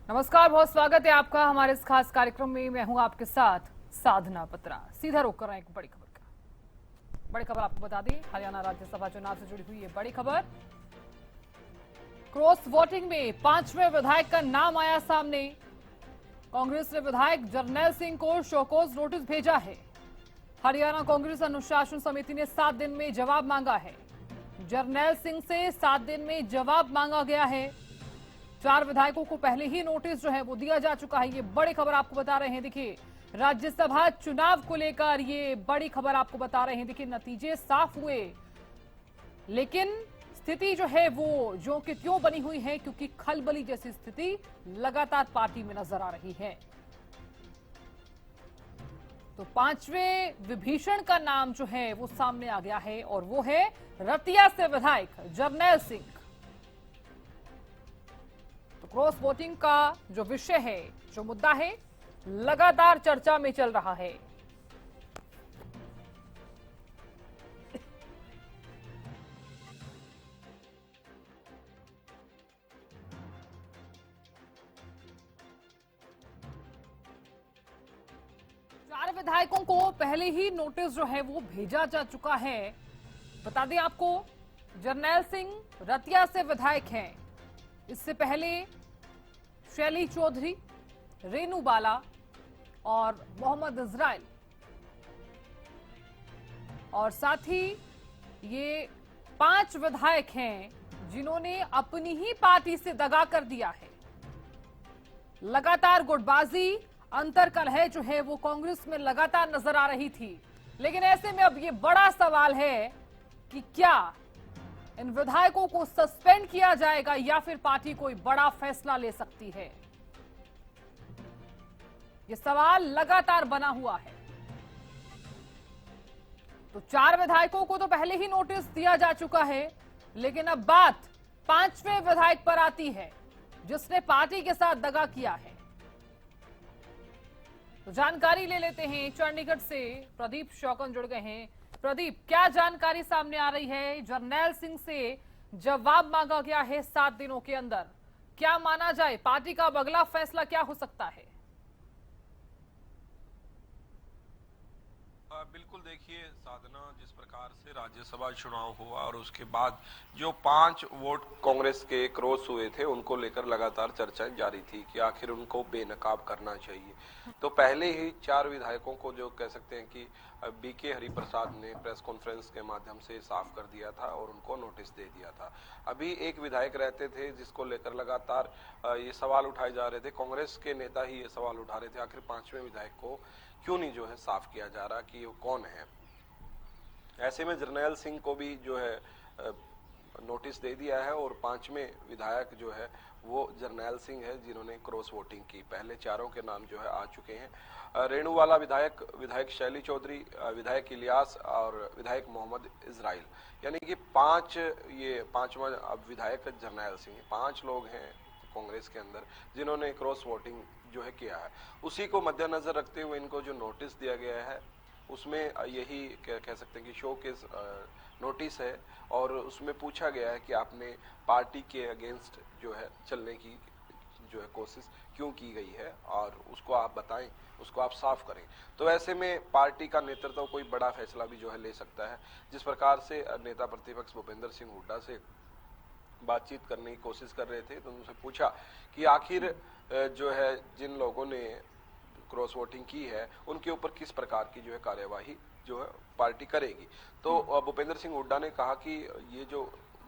नमस्कार, बहुत स्वागत है आपका हमारे इस खास कार्यक्रम में। मैं हूं आपके साथ साधना पत्रा। सीधा रुख कर रहे हैं एक बड़ी खबर का। बड़ी खबर आपको बता दें, हरियाणा राज्यसभा चुनाव से जुड़ी हुई ये बड़ी खबर। क्रॉस वोटिंग में 5वें विधायक का नाम आया सामने। कांग्रेस ने विधायक जरनैल सिंह को शोकॉज नोटिस भेजा है। हरियाणा कांग्रेस अनुशासन समिति ने 7 दिन में जवाब मांगा है। जरनैल सिंह से 7 दिन में जवाब मांगा गया है। 4 विधायकों को पहले ही नोटिस जो है वो दिया जा चुका है। ये बड़ी खबर आपको बता रहे हैं। देखिए, राज्यसभा चुनाव को लेकर ये बड़ी खबर आपको बता रहे हैं। देखिए, नतीजे साफ हुए, लेकिन स्थिति जो है वो ज्यों की त्यों बनी हुई है, क्योंकि खलबली जैसी स्थिति लगातार पार्टी में नजर आ रही है। तो 5वें विभीषण का नाम जो है वो सामने आ गया है, और वो है रतिया से विधायक जरनैल सिंह। क्रॉस वोटिंग का जो विषय है, जो मुद्दा है, लगातार चर्चा में चल रहा है। चार विधायकों को पहले ही नोटिस जो है वो भेजा जा चुका है। बता दें आपको, जरनैल सिंह रतिया से विधायक हैं। इससे पहले शैली चौधरी, रेनू बाला और मोहम्मद इजराइल, और साथ ही ये 5 विधायक हैं जिन्होंने अपनी ही पार्टी से दगा कर दिया है। लगातार गुटबाजी, अंतरकलह जो है वो कांग्रेस में लगातार नजर आ रही थी। लेकिन ऐसे में अब ये बड़ा सवाल है कि क्या इन विधायकों को सस्पेंड किया जाएगा या फिर पार्टी कोई बड़ा फैसला ले सकती है। ये सवाल लगातार बना हुआ है। तो 4 विधायकों को तो पहले ही नोटिस दिया जा चुका है, लेकिन अब बात 5वें विधायक पर आती है जिसने पार्टी के साथ दगा किया है। तो जानकारी ले लेते हैं, चंडीगढ़ से प्रदीप शौकन जुड़ गए हैं। प्रदीप, क्या जानकारी सामने आ रही है? जरनैल सिंह से जवाब मांगा गया है 7 दिनों के अंदर। क्या माना जाए, पार्टी का अब अगला फैसला क्या हो सकता है? बिल्कुल, देखिए साधना, जिस प्रकार से राज्यसभा चुनाव हुआ और उसके बाद जो 5 वोट कांग्रेस के क्रॉस हुए थे, उनको लेकर लगातार चर्चाएं जारी थी कि आखिर उनको बेनकाब करना चाहिए। तो पहले ही 4 विधायकों को, जो कह सकते हैं कि बीके हरिप्रसाद ने प्रेस कॉन्फ्रेंस के माध्यम से साफ कर दिया था और उनको नोटिस दे दिया था। अभी एक विधायक रहते थे जिसको लेकर लगातार ये सवाल उठाए जा रहे थे। कांग्रेस के नेता ही ये सवाल उठा रहे थे, आखिर 5वें विधायक को क्यों नहीं जो है साफ किया जा रहा कि वो कौन है। ऐसे में जरनैल सिंह को भी जो है नोटिस दे दिया है, और 5वें विधायक जो है वो जरनैल सिंह है जिन्होंने क्रॉस वोटिंग की। पहले चारों के नाम जो है आ चुके हैं। रेणु वाला विधायक, विधायक शैली चौधरी, विधायक इलियास और विधायक मोहम्मद इजराइल, यानी कि 5, ये 5वां अब विधायक जरनैल सिंह। 5 लोग हैं कांग्रेस के अंदर जिन्होंने क्रॉस वोटिंग जो है किया है। उसी को मद्देनजर रखते हुए इनको जो नोटिस दिया गया है, उसमें यही कह सकते हैं कि शो केस नोटिस है, और उसमें पूछा गया है कि आपने पार्टी के अगेंस्ट जो है चलने की जो है कोशिश क्यों की गई है, और उसको आप बताएं, उसको आप साफ करें। तो ऐसे में पार्टी का नेतृत्व कोई बड़ा फैसला भी जो है ले सकता है। जिस प्रकार से नेता प्रतिपक्ष भूपेंद्र सिंह हुड्डा से बातचीत करने की कोशिश कर रहे थे, तो उनसे पूछा कि आखिर जो है जिन लोगों ने क्रॉस वोटिंग की है उनके ऊपर किस प्रकार की जो है कार्यवाही जो है पार्टी करेगी। तो भूपेंद्र सिंह हुड्डा ने कहा कि ये जो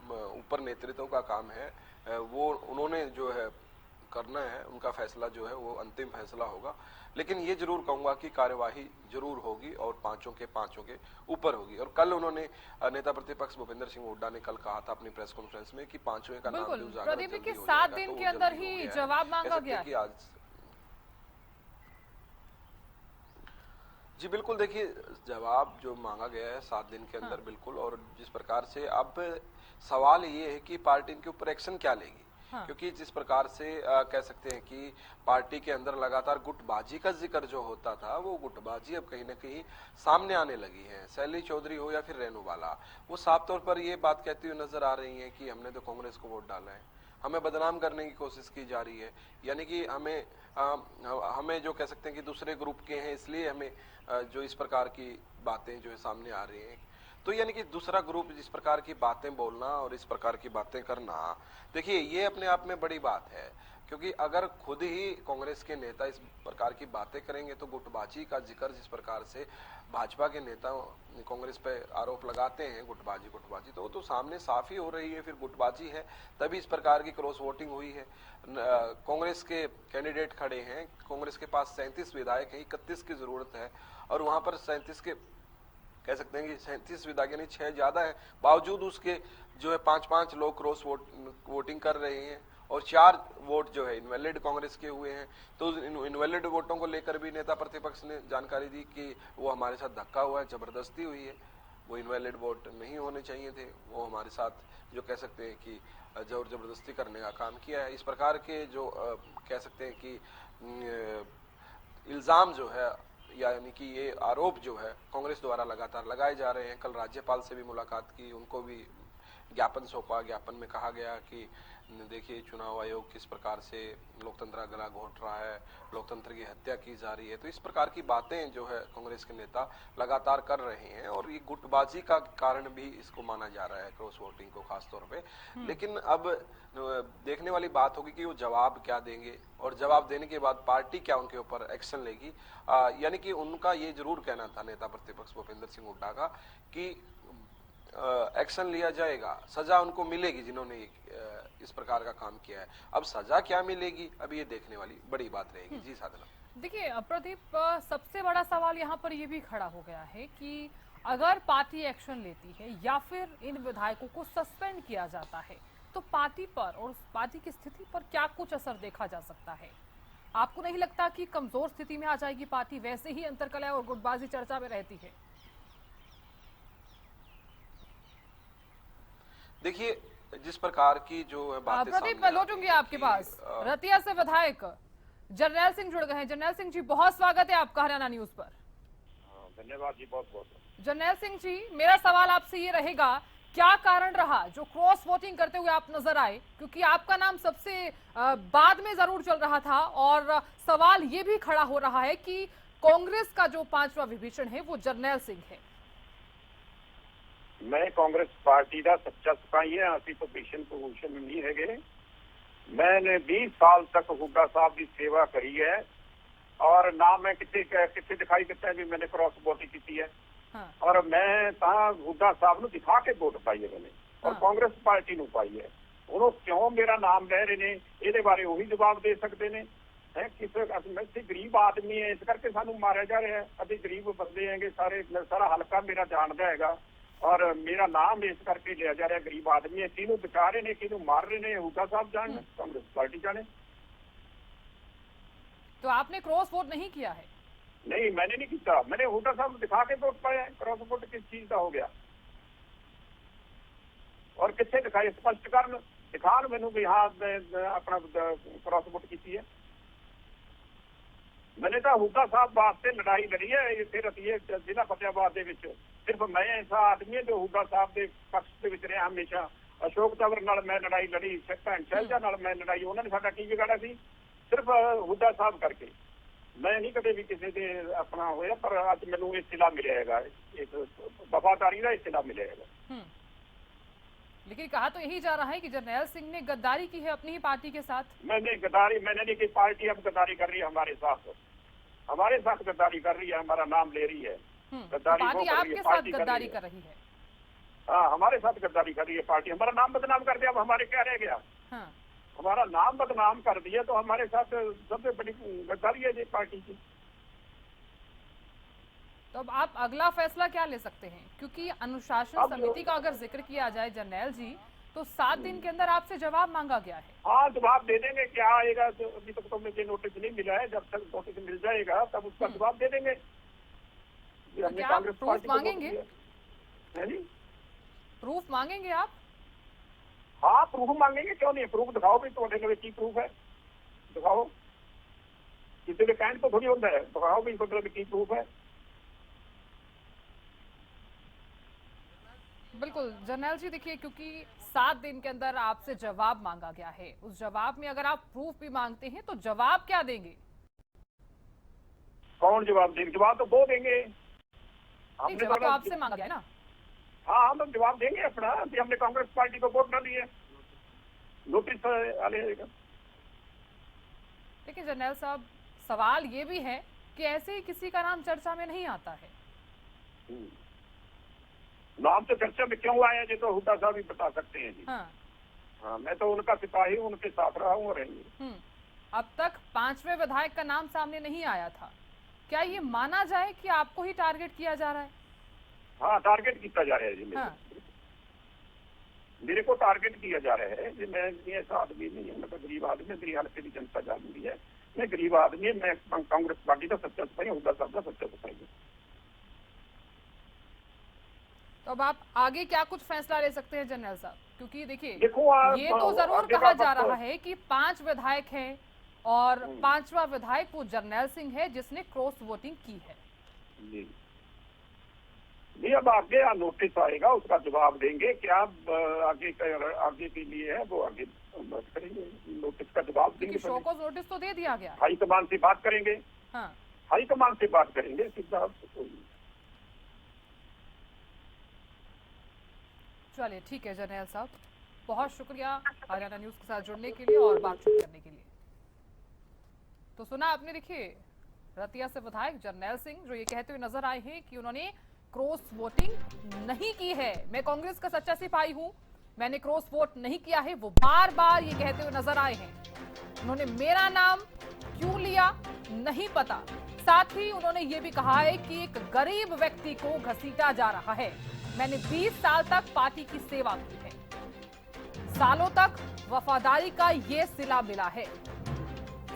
ऊपर नेतृत्व का काम है वो उन्होंने जो है करना है, उनका फैसला जो है वो अंतिम फैसला होगा। लेकिन ये जरूर कहूंगा कि कार्यवाही जरूर होगी और 5 के ऊपर होगी। और कल उन्होंने नेता प्रतिपक्ष भूपेंद्र सिंह हुड्डा ने कल कहा था अपनी प्रेस कॉन्फ्रेंस में कि 5वें का नाम भी उजागर जल्दी हो 7 जाएगा। दिन तो के अंदर ही जवाब मांगा गया कि आज जी बिल्कुल, देखिए जवाब जो मांगा गया है 7 दिन के अंदर, बिल्कुल। और जिस प्रकार से अब सवाल ये है कि पार्टी इनके ऊपर एक्शन क्या लेगी। क्योंकि जिस प्रकार से कह सकते हैं कि पार्टी के अंदर लगातार गुटबाजी का जिक्र जो होता था, वो गुटबाजी अब कहीं ना कहीं सामने आने लगी है। शैली चौधरी हो या फिर रेणु बाला, वो साफ तौर पर ये बात कहती हुई नजर आ रही है कि हमने तो कांग्रेस को वोट डाला है, हमें बदनाम करने की कोशिश की जा रही है, यानी कि हमें जो कह सकते हैं कि दूसरे ग्रुप के हैं इसलिए हमें जो इस प्रकार की बातें जो है सामने आ रही हैं। तो यानी कि दूसरा ग्रुप जिस प्रकार की बातें बोलना और इस प्रकार की बातें करना, देखिए ये अपने आप में बड़ी बात है, क्योंकि अगर खुद ही कांग्रेस के नेता इस प्रकार की बातें करेंगे तो गुटबाजी का जिक्र जिस प्रकार से भाजपा के नेता कांग्रेस पे आरोप लगाते हैं, गुटबाजी गुटबाजी, तो वो तो सामने साफ ही हो रही है, फिर गुटबाजी है, तभी इस प्रकार की क्रॉस वोटिंग हुई है। कांग्रेस के कैंडिडेट खड़े हैं, कांग्रेस के पास 37 विधायक है, 31 की जरूरत है, और वहां पर 37 के कह सकते हैं कि 37 विधायक यानी 6 ज्यादा है, बावजूद उसके जो है 5-5 लोग क्रॉस वोटिंग कर रहे हैं, और 4 वोट जो है इनवैलिड कांग्रेस के हुए हैं। तो इनवैलिड वोटों को लेकर भी नेता प्रतिपक्ष ने जानकारी दी कि वो हमारे साथ धक्का हुआ है, जबरदस्ती हुई है, वो इनवैलिड वोट नहीं होने चाहिए थे, वो हमारे साथ जो कह सकते हैं कि जोर जबरदस्ती करने का काम किया है। इस प्रकार के जो कह सकते हैं कि इल्जाम जो है, यानी कि ये आरोप जो है कांग्रेस द्वारा लगातार लगाए जा रहे हैं। कल राज्यपाल से भी मुलाकात की, उनको भी ज्ञापन सौंपा, ज्ञापन में कहा गया कि देखिए चुनाव आयोग किस प्रकार से लोकतंत्र का गला घोट रहा है, लोकतंत्र की हत्या की जा रही है। तो इस प्रकार की बातें जो है कांग्रेस के नेता लगातार कर रहे हैं, और ये गुटबाजी का कारण भी इसको माना जा रहा है, क्रॉस वोटिंग को खास तौर पे। लेकिन अब देखने वाली बात होगी कि वो जवाब क्या देंगे, और जवाब देने के बाद पार्टी क्या उनके ऊपर एक्शन लेगी। यानी कि उनका ये जरूर कहना था नेता प्रतिपक्ष भूपेंद्र सिंह हुड्डा का कि एक्शन लिया जाएगा, सजा उनको मिलेगी जिन्होंने इस प्रकार का काम किया है। अब सजा क्या मिलेगी, अब ये देखने वाली बड़ी बात रहेगी। जी साधना। देखिए प्रदीप, सबसे बड़ा सवाल यहाँ पर ये भी खड़ा हो गया है कि अगर पार्टी एक्शन लेती है या फिर इन विधायकों को सस्पेंड किया जाता है, तो पार्टी पर और उस पार्टी की स्थिति पर क्या कुछ असर देखा जा सकता है? आपको नहीं लगता कि कमजोर स्थिति में आ जाएगी पार्टी? वैसे ही अंतरकलह और गुटबाजी चर्चा में रहती है। देखिए जिस प्रकार की जो बातें प्रदीप, मैं लौटूंगी आपके पास। रतिया से विधायक जरनैल सिंह जुड़ गए हैं। जरनैल सिंह जी, बहुत स्वागत है आपका हरियाणा न्यूज पर। धन्यवाद जी, बहुत बहुत। जरनैल सिंह जी, मेरा सवाल आपसे ये रहेगा, क्या कारण रहा जो क्रॉस वोटिंग करते हुए आप नजर आए? क्योंकि आपका नाम सबसे बाद में जरूर चल रहा था, और सवाल ये भी खड़ा हो रहा है कि कांग्रेस का जो 5वां विभीषण है वो जरनैल सिंह है। मैं कांग्रेस पार्टी का सच्चा सिपाही है, असि तो भूषण नहीं है। मैंने 20 साल तक हुड्डा साहब की सेवा करी है, और ना मैं कितने दिखाई देता है भी मैंने क्रॉस वोटिंग की है। हाँ। और मैं हुड्डा साहब ने दिखा के वोट पाई है मैंने, और हाँ। कांग्रेस पार्टी ਨੂੰ पाई है। उन्होंने क्यों मेरा नाम ले रहे ने, ਇਹਦੇ ਬਾਰੇ ਉਹੀ जवाब दे सकते ने। ਅਸੀਂ गरीब आदमी है, इस करके सानू मारा जा रहा है। अभी गरीब बंदे हैगे सारे, सारा हल्का मेरा जानता है, और मेरा नाम इस करके लिया जा रहा है। गरीब आदमी है, किनू बचा रहे ने, किनू मार रहे ने, हुड्डा साहब जाने, कांग्रेस पार्टी जाने। तो आपने क्रॉस वोट नहीं किया है? नहीं, मैंने नहीं किया। मैंने हुड्डा साहब दिखा के वोट पाया। क्रॉस वोट किस चीज का हो गया, और कितने दिखाई? स्पष्ट कर दिखान मैनू भी हाँ अपना क्रॉस वोट की है। मैंने तो हुड्डा साहब वास्ते लड़ाई लड़ी है इतने रतिये जिला फतेहाबाद ਦੇ ਵਿੱਚ। सिर्फ मैं ऐसा आदमी है जो हुड्डा साहब के पक्ष ਦੇ ਵਿੱਚ ਰਿਹਾ हमेशा। अशोक तंवर नाल मैं लड़ाई लड़ी, भैन शैलजा नाल मैं लड़ाई, उन्होंने साडा की बिगाड़ा सी? सिर्फ हुड्डा साहब करके। मैं नहीं कदे भी किसी ਦੇ अपना होया, पर ਅੱਜ ਮੈਨੂੰ ਇਹ ਸਿਲਾ ਮਿਲਿਆ ਹੈਗਾ, एक वफादारी का सिला मिलिया है। लेकिन कहा तो यही जा रहा है कि जरनैल सिंह ने गद्दारी की है अपनी ही पार्टी के साथ। मैंने नहीं की। पार्टी अब गद्दारी कर रही है हमारे साथ गद्दारी कर रही है, हमारा नाम ले रही है। गद्दारी पार्टी आपके साथ गद्दारी कर रही है। हाँ, हमारे साथ गद्दारी कर रही है पार्टी। हमारा नाम बदनाम कर दिया, अब हमारे क्या रह गया? हाँ। हमारा नाम बदनाम कर दिया तो हमारे साथ सबसे बड़ी गद्दारी है जी पार्टी की। तो अब आप अगला फैसला क्या ले सकते हैं? क्योंकि अनुशासन समिति का अगर जिक्र किया जाए जरनैल जी, तो 7 दिन के अंदर आपसे जवाब मांगा गया है। हाँ, जवाब दे देंगे। क्या आएगा तो अभी तक तो मुझे नोटिस नहीं मिला है। जब तक नोटिस मिल जाएगा तब उसका जवाब दे देंगे। तो क्या आप प्रूफ मांगेंगे? प्रूफ मांगेंगे आप? हाँ, प्रूफ मांगेंगे, क्यों नहीं? प्रूफ दिखाओ भी, तुम्हारे लिए की प्रूफ है दिखाओ। किसी के कहने तो थोड़ी होता है, दिखाओ भी तुम्हारे की प्रूफ है। बिल्कुल जर्नैल जी, देखिए क्योंकि 7 दिन के अंदर आपसे जवाब मांगा गया है, उस जवाब में अगर आप प्रूफ भी मांगते हैं तो जवाब क्या देंगे? कौन जवाब देंगे? जवाब तो वो देंगे। नहीं, जवाब तो आपसे मांगा गया है ना। हाँ, हम लोग जवाब देंगे अपना कि हमने कांग्रेस पार्टी को वोट न दिए, नोटिस आ जाएगा। लेकिन जर्नैल साहब, सवाल ये भी है कि ऐसे ही किसी का नाम चर्चा में नहीं आता है। नाम तो चर्चा में क्यों आया, ये तो हुड्डा साहब ही बता सकते हैं जी। हाँ, मैं तो उनका सिपाही हूँ, उनके साथ रहा हूँ और रहेंगे। अब तक 5वें विधायक का नाम सामने नहीं आया था, क्या ये माना जाए कि आपको ही टारगेट किया जा रहा है? हाँ, टारगेट किया जा रहा है जी। मेरे को टारगेट किया जा रहा है। मैं ऐसा आदमी नहीं है, मैं तो गरीब आदमी, मेरी हल्के की जनता जानती है, मैं गरीब आदमी, मैं कांग्रेस पार्टी का सच्चा सिपाही, हुड्डा साहब का सच्चा सिपाही हूँ। तो अब आप आगे क्या कुछ फैसला ले सकते हैं जर्नैल साहब? क्योंकि देखिए, ये तो जरूर आगे कहा का जा रहा है कि 5 विधायक हैं और 5वां विधायक वो जर्नैल सिंह है जिसने क्रॉस वोटिंग की है। जी, अब आगे नोटिस आएगा, उसका जवाब देंगे। क्या आगे के लिए है वो आगे बात करेंगे, नोटिस का जवाब देंगे। शोकॉज नोटिस तो दे दिया गया, हाईकमान से बात करेंगे। हाँ, हाईकमान से बात करेंगे सीधा। चलिए ठीक है जर्नैल साहब, बहुत शुक्रिया हरियाणा न्यूज के साथ जुड़ने के लिए और बातचीत करने के लिए। तो सुना आपने, देखिए रतिया से विधायक जर्नैल सिंह जो ये कहते हुए नजर आए हैं कि उन्होंने क्रॉस वोटिंग नहीं की है, मैं कांग्रेस का सच्चा सिपाही हूं, मैंने क्रॉस वोट नहीं किया है, वो बार बार ये कहते हुए नजर आए हैं। उन्होंने मेरा नाम क्यों लिया नहीं पता। साथ ही उन्होंने ये भी कहा है कि एक गरीब व्यक्ति को घसीटा जा रहा है। मैंने 20 साल तक पार्टी की सेवा की है, सालों तक वफादारी का ये सिला मिला है।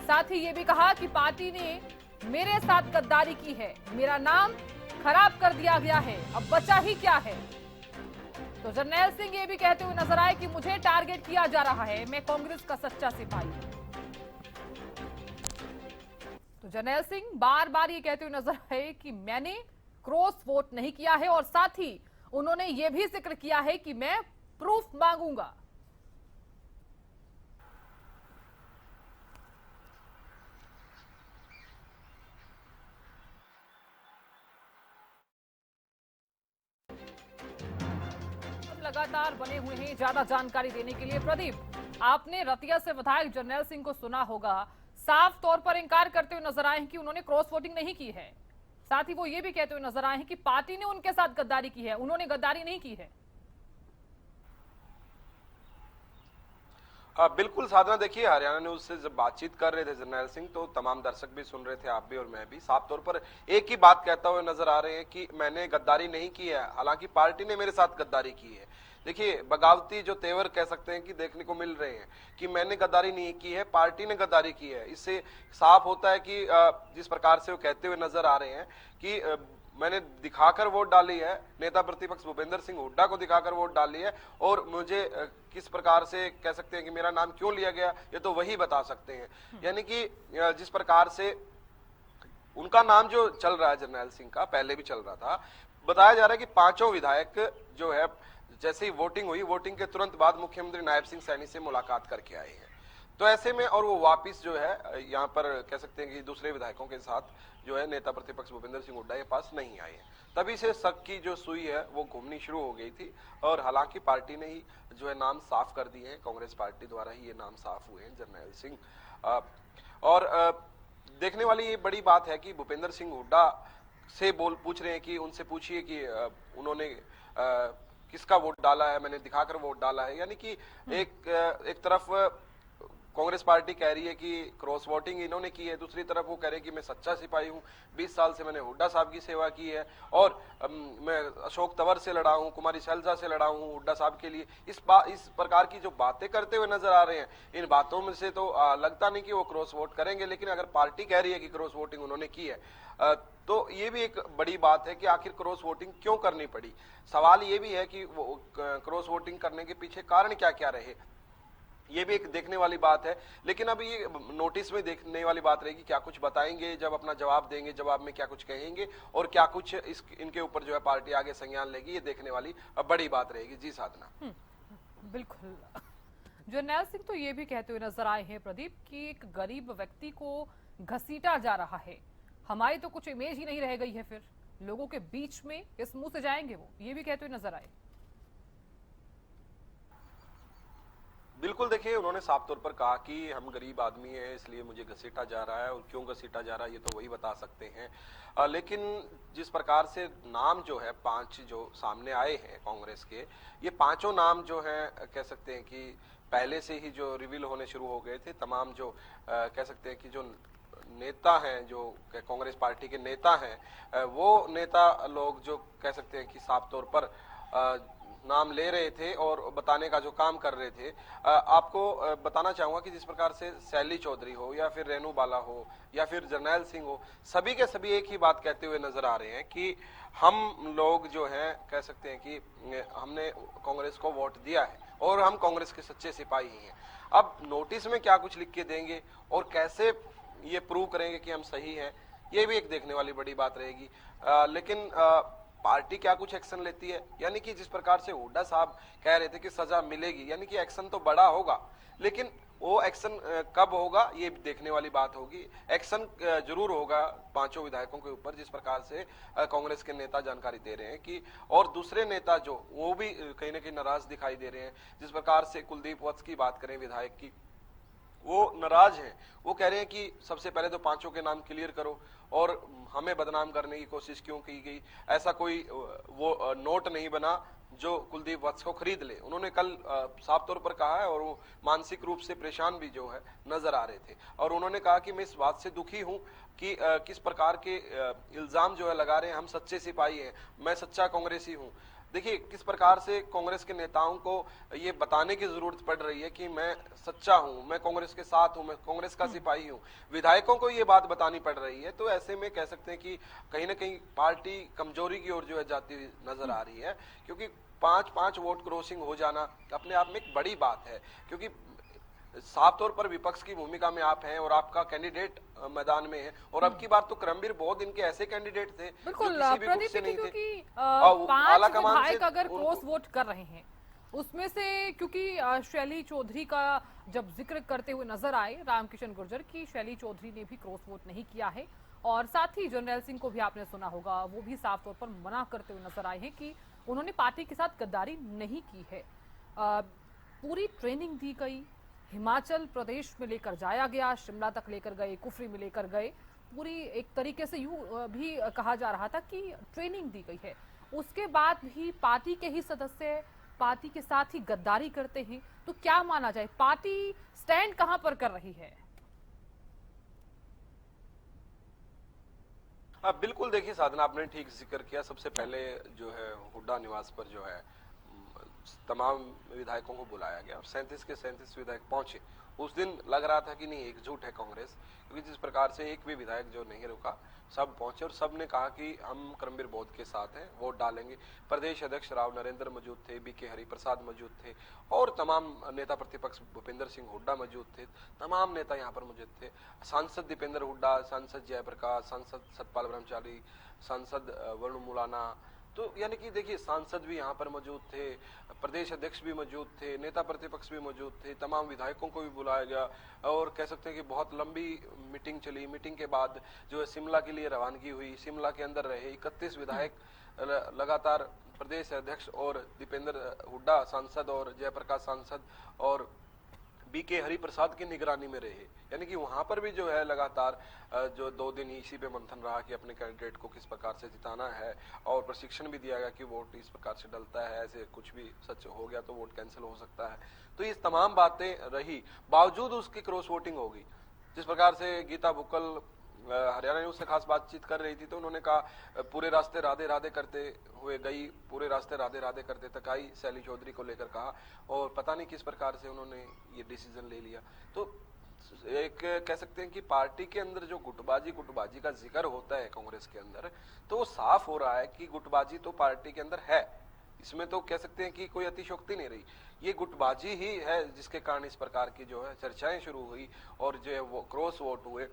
साथ ही ये भी कहा कि पार्टी ने मेरे साथ गद्दारी की है, मेरा नाम खराब कर दिया गया है, अब बचा ही क्या है। तो जर्नैल सिंह ये भी कहते हुए नजर आए कि मुझे टारगेट किया जा रहा है, मैं कांग्रेस का सच्चा सिपाही हूं। तो जर्नैल सिंह बार बार ये कहते हुए नजर आए कि मैंने क्रॉस वोट नहीं किया है और साथ ही उन्होंने ये भी जिक्र किया है कि मैं प्रूफ मांगूंगा। लगातार बने हुए हैं ज्यादा जानकारी देने के लिए। प्रदीप, आपने रतिया से विधायक जर्नैल सिंह को सुना होगा, साफ तौर पर इंकार करते हुए नजर आए हैं कि उन्होंने क्रॉस वोटिंग नहीं की है। साथ ही वो ये भी कहते हुए नजर आए हैं कि पार्टी ने उनके साथ गद्दारी की है, उन्होंने गद्दारी नहीं की है। बिल्कुल साधना, देखिए हरियाणा न्यूज से जब बातचीत कर रहे थे जर्नैल सिंह तो तमाम दर्शक भी सुन रहे थे, आप भी और मैं भी साफ तौर पर एक ही बात कहता हुए नजर आ रहे हैं कि मैंने गद्दारी नहीं की है, हालांकि पार्टी ने मेरे साथ गद्दारी की है। देखिए बगावती जो तेवर कह सकते हैं कि देखने को मिल रहे हैं कि मैंने गद्दारी नहीं की है, पार्टी ने गद्दारी की है। इससे साफ होता है कि जिस प्रकार से वो कहते हुए नजर आ रहे हैं कि मैंने दिखाकर वोट डाली है, नेता प्रतिपक्ष भूपेंद्र सिंह हुड्डा को दिखाकर वोट डाली है, और मुझे किस प्रकार से कह सकते हैं कि मेरा नाम क्यों लिया गया, ये तो वही बता सकते हैं। यानी कि जिस प्रकार से उनका नाम जो चल रहा है जर्नैल सिंह का, पहले भी चल रहा था, बताया जा रहा है कि 5 विधायक जो है जैसे ही वोटिंग हुई, वोटिंग के तुरंत बाद मुख्यमंत्री नायब सिंह सैनी से मुलाकात करके आए हैं। तो ऐसे में और वो वापिस जो है यहाँ पर कह सकते हैं कि दूसरे विधायकों के साथ जो है नेता प्रतिपक्ष भूपेंद्र सिंह हुड्डा के पास नहीं आए हैं। तभी से शक की जो सुई है वो घूमनी शुरू हो गई थी, और हालांकि पार्टी ने ही जो है नाम साफ कर दिए हैं, कांग्रेस पार्टी द्वारा ही ये नाम साफ हुए हैं जर्नैल सिंह। और देखने वाली ये बड़ी बात है कि भूपेंद्र सिंह हुड्डा से पूछ रहे हैं कि उनसे पूछिए कि उन्होंने किसका वोट डाला है, मैंने दिखाकर वोट डाला है। यानी कि एक तरफ कांग्रेस पार्टी कह रही है कि क्रॉस वोटिंग इन्होंने की है, दूसरी तरफ वो कह रहे हैं कि मैं सच्चा सिपाही हूं, 20 साल से मैंने हुड्डा साहब की सेवा की है, और मैं अशोक तंवर से लड़ा हूं, कुमारी शैलजा से लड़ा हूं हुड्डा साहब के लिए। इस प्रकार की जो बातें करते हुए नजर आ रहे हैं, इन बातों में से तो लगता नहीं कि वो क्रॉस वोट करेंगे। लेकिन अगर पार्टी कह रही है कि क्रॉस वोटिंग उन्होंने की है, तो ये भी एक बड़ी बात है कि आखिर क्रॉस वोटिंग क्यों करनी पड़ी। सवाल ये भी है कि वो क्रॉस वोटिंग करने के पीछे कारण क्या क्या रहे। ये भी एक देखने वाली बात है। लेकिन अब ये नोटिस में देखने वाली बात रहेगी, क्या कुछ बताएंगे, जब अपना जवाब देंगे, जवाब में क्या कुछ कहेंगे और क्या कुछ इनके ऊपर जो है पार्टी आगे संज्ञान लेगी, ये देखने वाली बड़ी बात रहेगी। जी साधना। बिल्कुल। जरनैल सिंह तो ये भी कहते हुए नजर आए हैं प्रदीप कि एक गरीब व्यक्ति को घसीटा जा रहा है, हमारी तो कुछ इमेज ही नहीं रह गई है, फिर लोगों के बीच में किस मुंह से जाएंगे वो, ये भी कहते हुए नजर आए। बिल्कुल, देखिए उन्होंने साफ तौर पर कहा कि हम गरीब आदमी हैं इसलिए मुझे घसीटा जा रहा है, और क्यों घसीटा जा रहा है ये तो वही बता सकते हैं। लेकिन जिस प्रकार से नाम जो है 5 जो सामने आए हैं कांग्रेस के, ये पांचों नाम जो हैं कह सकते हैं कि पहले से ही जो रिवील होने शुरू हो गए थे। तमाम जो कह सकते हैं कि जो नेता हैं, जो कांग्रेस पार्टी के नेता हैं, वो नेता लोग जो कह सकते हैं कि साफ तौर पर नाम ले रहे थे और बताने का जो काम कर रहे थे। आपको बताना चाहूंगा कि जिस प्रकार से शैली चौधरी हो या फिर रेणु बाला हो या फिर जरनैल सिंह हो, सभी के सभी एक ही बात कहते हुए नजर आ रहे हैं कि हम लोग जो हैं कह सकते हैं कि हमने कांग्रेस को वोट दिया है और हम कांग्रेस के सच्चे सिपाही ही हैं। अब नोटिस में क्या कुछ लिख के देंगे और कैसे ये प्रूव करेंगे कि हम सही हैं, ये भी एक देखने वाली बड़ी बात रहेगी। लेकिन पार्टी क्या कुछ एक्शन लेती है, यानी कि जिस प्रकार से हुड्डा साहब कह रहे थे कि सजा मिलेगी, यानी कि एक्शन तो बड़ा होगा, लेकिन वो एक्शन कब होगा ये देखने वाली बात होगी। एक्शन जरूर होगा पांचों विधायकों के ऊपर, जिस प्रकार से कांग्रेस के नेता जानकारी दे रहे हैं कि, और दूसरे नेता जो वो भी कहीं ना कहीं नाराज दिखाई दे रहे हैं। जिस प्रकार से कुलदीप वत्स की बात करें विधायक की, वो नाराज हैं, वो कह रहे हैं कि सबसे पहले तो पांचों के नाम क्लियर करो, और हमें बदनाम करने की कोशिश क्यों की गई। ऐसा कोई वो नोट नहीं बना जो कुलदीप वत्स को खरीद ले। उन्होंने कल साफ तौर पर कहा है, और वो मानसिक रूप से परेशान भी जो है नजर आ रहे थे, और उन्होंने कहा कि मैं इस बात से दुखी हूं कि किस प्रकार के इल्जाम जो है लगा रहे हैं, हम सच्चे सिपाही हैं, मैं सच्चा कांग्रेसी हूं। देखिए किस प्रकार से कांग्रेस के नेताओं को ये बताने की जरूरत पड़ रही है कि मैं सच्चा हूं, मैं कांग्रेस के साथ हूं, मैं कांग्रेस का सिपाही हूं। विधायकों को ये बात बतानी पड़ रही है, तो ऐसे में कह सकते हैं कि कहीं ना कहीं पार्टी कमजोरी की ओर जो है जाती हुई नजर आ रही है, क्योंकि 5-5 वोट क्रॉसिंग हो जाना अपने आप में एक बड़ी बात है। क्योंकि साफ तौर पर विपक्ष की भूमिका में आप हैं और आपका कैंडिडेट मैदान में है, और अब की बार तो क्रमवीर बहुत इनके ऐसे कैंडिडेट थे बिल्कुल जो किसी भी गुट से नहीं थे। क्योंकि आला 5 कमान से विधायक अगर क्रॉस वोट कर रहे हैं, उसमें से क्योंकि शैली चौधरी का जब जिक्र करते हुए नजर आए रामकिशन गुर्जर की, शैली चौधरी ने भी क्रॉस वोट नहीं किया है, और साथ ही जरनैल सिंह को भी आपने सुना होगा, वो भी साफ तौर पर मना करते हुए नजर आए हैं कि उन्होंने पार्टी के साथ गद्दारी नहीं की है। पूरी ट्रेनिंग दी गई, हिमाचल प्रदेश में लेकर जाया गया, शिमला तक लेकर गए, कुफरी में लेकर गए, पूरी एक तरीके से यूं भी कहा जा रहा था कि ट्रेनिंग दी गई है। उसके बाद भी पार्टी के ही सदस्य पार्टी के साथ ही गद्दारी करते हैं, तो क्या माना जाए, पार्टी स्टैंड कहां पर कर रही है? बिल्कुल, देखिए साधना आपने ठीक जिक्र किया। सबसे पहले जो है हुड्डा निवास पर जो है तमाम विधायकों को बुलाया गया और 37 के 37 विधायक पहुंचे। उस दिन लग रहा था कि नहीं एकजुट है कांग्रेस, क्योंकि जिस प्रकार से एक भी विधायक जो नहीं रुका, सब पहुंचे और सब ने कहा कि हम कर्मवीर बौद्ध के साथ हैं, वोट डालेंगे। प्रदेश अध्यक्ष राव नरेंद्र मौजूद थे, बीके हरिप्रसाद मौजूद थे, और तमाम नेता प्रतिपक्ष भूपेंद्र सिंह हुड्डा मौजूद थे, तमाम नेता यहाँ पर मौजूद थे। सांसद दीपेंद्र हुड्डा, सांसद जयप्रकाश, सांसद सतपाल ब्रह्मचारी, सांसद वरुण मुलाना, तो यानी कि देखिए सांसद भी यहाँ पर मौजूद थे, प्रदेश अध्यक्ष भी मौजूद थे, नेता प्रतिपक्ष भी मौजूद थे, तमाम विधायकों को भी बुलाया गया, और कह सकते हैं कि बहुत लंबी मीटिंग चली। मीटिंग के बाद जो है शिमला के लिए रवानगी हुई। शिमला के अंदर रहे 31 विधायक लगातार प्रदेश अध्यक्ष और दीपेंद्र हुड्डा सांसद और जयप्रकाश सांसद और बीके हरिप्रसाद की निगरानी में रहे। यानी कि वहां पर भी जो है लगातार जो 2 दिन इसी पे मंथन रहा कि अपने कैंडिडेट को किस प्रकार से जिताना है, और प्रशिक्षण भी दिया गया कि वोट इस प्रकार से डलता है, ऐसे कुछ भी सच हो गया तो वोट कैंसिल हो सकता है। तो ये तमाम बातें रही, बावजूद उसकी क्रॉस वोटिंग होगी। जिस प्रकार से गीता बुक्कल हरियाणा न्यूज से खास बातचीत कर रही थी, तो उन्होंने कहा पूरे रास्ते राधे राधे करते हुए गई, पूरे रास्ते राधे राधे करते तक आई, शैली चौधरी को लेकर कहा, और पता नहीं किस प्रकार से उन्होंने ये डिसीजन ले लिया। तो एक कह सकते हैं कि पार्टी के अंदर जो गुटबाजी का जिक्र होता है कांग्रेस के अंदर, तो वो साफ हो रहा है कि गुटबाजी तो पार्टी के अंदर है। इसमें तो कह सकते हैं कि कोई अतिशयोक्ति नहीं रही। ये गुटबाजी ही है जिसके कारण इस प्रकार की जो है चर्चाएं शुरू हुई और जो है वो क्रॉस वोट हुए।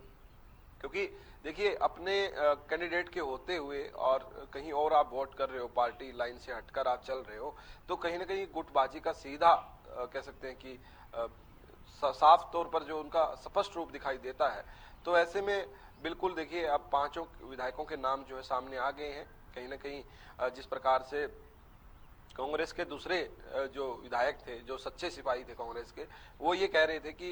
क्योंकि देखिए अपने कैंडिडेट के होते हुए और कहीं और आप वोट कर रहे हो, पार्टी लाइन से हटकर आप चल रहे हो, तो कहीं ना कहीं गुटबाजी का सीधा कह सकते हैं कि साफ तौर पर जो उनका स्पष्ट रूप दिखाई देता है। तो ऐसे में बिल्कुल देखिए अब पांचों विधायकों के नाम जो है सामने आ गए हैं। कहीं ना कहीं जिस प्रकार से कांग्रेस के दूसरे जो विधायक थे, जो सच्चे सिपाही थे कांग्रेस के, वो ये कह रहे थे कि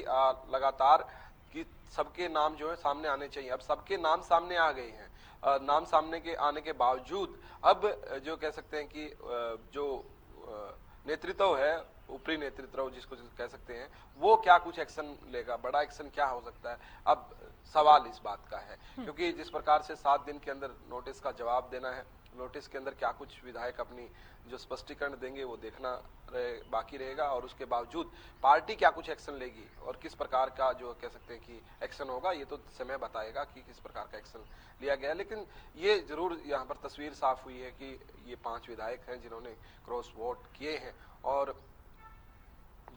लगातार कि सबके नाम जो है सामने आने चाहिए। अब सबके नाम सामने आ गए हैं। नाम सामने के आने के बावजूद अब जो कह सकते हैं कि जो नेतृत्व है, ऊपरी नेतृत्व जिसको कह सकते हैं, वो क्या कुछ एक्शन लेगा, बड़ा एक्शन क्या हो सकता है, अब सवाल इस बात का है। क्योंकि जिस प्रकार से 7 दिन के अंदर नोटिस का जवाब देना है, नोटिस के अंदर क्या कुछ विधायक अपनी जो स्पष्टीकरण देंगे वो देखना बाकी रहेगा, और उसके बावजूद पार्टी क्या कुछ एक्शन लेगी और किस प्रकार का जो कह सकते हैं कि एक्शन होगा, ये तो समय बताएगा कि किस प्रकार का एक्शन लिया गया। लेकिन ये जरूर यहाँ पर तस्वीर साफ हुई है कि ये 5 विधायक हैं जिन्होंने क्रॉस वोट किए हैं और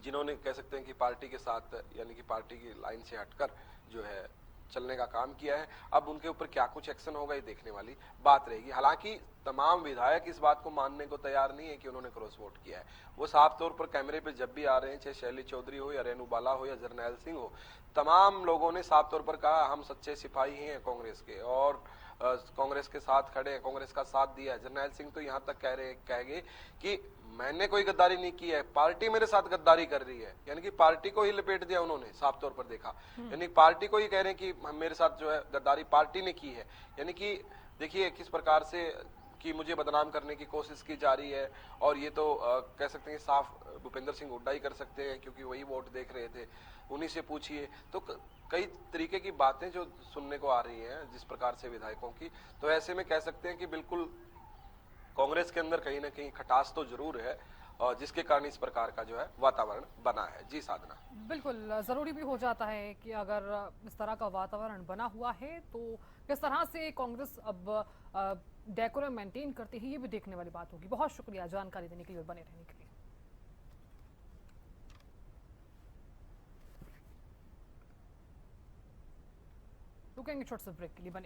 जिन्होंने कह सकते हैं कि पार्टी के साथ यानी कि पार्टी की लाइन से हटकर जो है चलने का काम किया है। अब उनके ऊपर क्या कुछ एक्शन होगा ये देखने वाली बात रहेगी। हालांकि तमाम विधायक इस बात को मानने को तैयार नहीं है कि उन्होंने क्रॉस वोट किया है। वो साफ तौर पर कैमरे पे जब भी आ रहे हैं, चाहे शैली चौधरी हो या रेणु बाला हो या जरनैल सिंह हो, तमाम लोगों ने साफ तौर पर कहा हम सच्चे सिपाही हैं कांग्रेस के और कांग्रेस के साथ खड़े हैं, कांग्रेस का साथ दिया है। जरनैल सिंह तो यहाँ तक कह गए कि मैंने कोई गद्दारी नहीं की है, पार्टी मेरे साथ गद्दारी कर रही है। यानी कि पार्टी को ही लपेट दिया उन्होंने, साफ तौर पर देखा। यानी पार्टी को ही कह रहे हैं कि मेरे साथ जो है गद्दारी पार्टी ने की है। यानी कि देखिए किस प्रकार से कि मुझे बदनाम करने की कोशिश की जा रही है। और ये तो कह सकते हैं साफ भूपेंद्र सिंह हुड्डा ही कर सकते हैं, क्योंकि वही वोट देख रहे थे, उन्हीं से पूछिए। तो कई तरीके की बातें जो सुनने को आ रही हैं जिस प्रकार से विधायकों की, तो ऐसे में कह सकते हैं कि बिल्कुल कांग्रेस के अंदर कहीं ना कहीं खटास तो जरूर है, और जिसके कारण इस प्रकार का जो है वातावरण बना है। जी साधना, बिल्कुल जरूरी भी हो जाता है कि अगर इस तरह का वातावरण बना हुआ है तो किस तरह से कांग्रेस अब डेकोरम मेंटेन करती है, ये भी देखने वाली बात होगी। बहुत शुक्रिया जानकारी देने के लिए, बने रहने के लिए। रुकेंगे छोटे से ब्रेक के लिए, बने